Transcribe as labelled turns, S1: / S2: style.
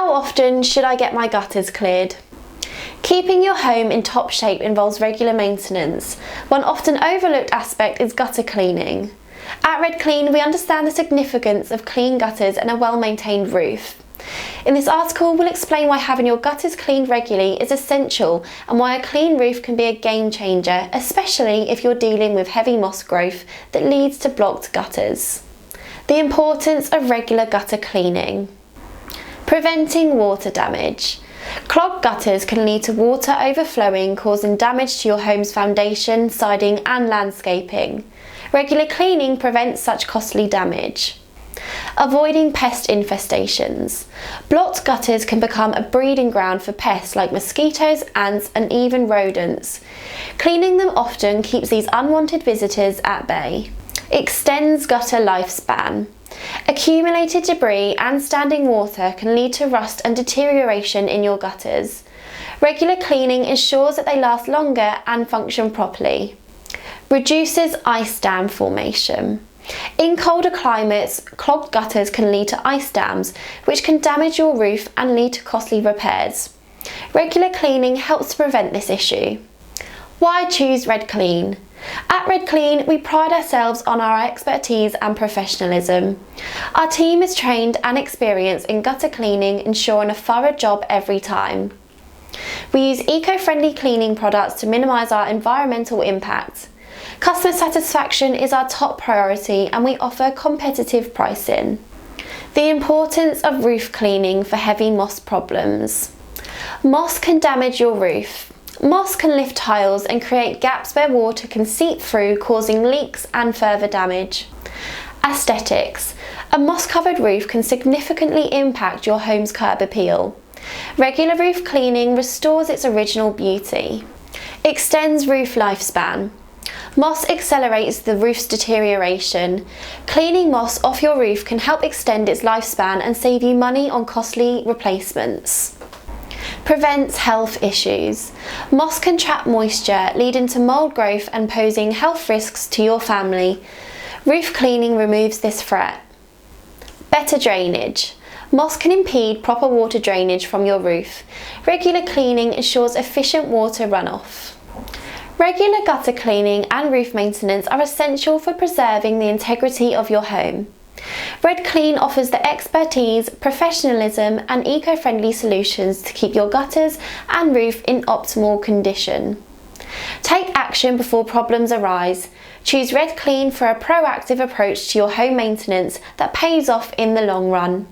S1: How often should I get my gutters cleared? Keeping your home in top shape involves regular maintenance. One often overlooked aspect is gutter cleaning. At RedClean, we understand the significance of clean gutters and a well-maintained roof. In this article, we'll explain why having your gutters cleaned regularly is essential and why a clean roof can be a game changer, especially if you're dealing with heavy moss growth that leads to blocked gutters. The importance of regular gutter cleaning. Preventing water damage. Clogged gutters can lead to water overflowing, causing damage to your home's foundation, siding and landscaping. Regular cleaning prevents such costly damage. Avoiding pest infestations. Blocked gutters can become a breeding ground for pests like mosquitoes, ants and even rodents. Cleaning them often keeps these unwanted visitors at bay. Extends gutter lifespan. Accumulated debris and standing water can lead to rust and deterioration in your gutters. Regular cleaning ensures that they last longer and function properly. Reduces ice dam formation. In colder climates, clogged gutters can lead to ice dams, which can damage your roof and lead to costly repairs. Regular cleaning helps to prevent this issue. Why choose RedClean? At RedClean, we pride ourselves on our expertise and professionalism. Our team is trained and experienced in gutter cleaning, ensuring a thorough job every time. We use eco-friendly cleaning products to minimise our environmental impact. Customer satisfaction is our top priority and we offer competitive pricing. The importance of roof cleaning for heavy moss problems. Moss can damage your roof. Moss can lift tiles and create gaps where water can seep through, causing leaks and further damage. Aesthetics. A moss-covered roof can significantly impact your home's curb appeal. Regular roof cleaning restores its original beauty. Extends roof lifespan. Moss accelerates the roof's deterioration. Cleaning moss off your roof can help extend its lifespan and save you money on costly replacements. Prevents health issues. Moss can trap moisture, leading to mold growth and posing health risks to your family. Roof cleaning removes this threat. Better drainage. Moss can impede proper water drainage from your roof. Regular cleaning ensures efficient water runoff. Regular gutter cleaning and roof maintenance are essential for preserving the integrity of your home. RedClean offers the expertise, professionalism and eco-friendly solutions to keep your gutters and roof in optimal condition. Take action before problems arise. Choose RedClean for a proactive approach to your home maintenance that pays off in the long run.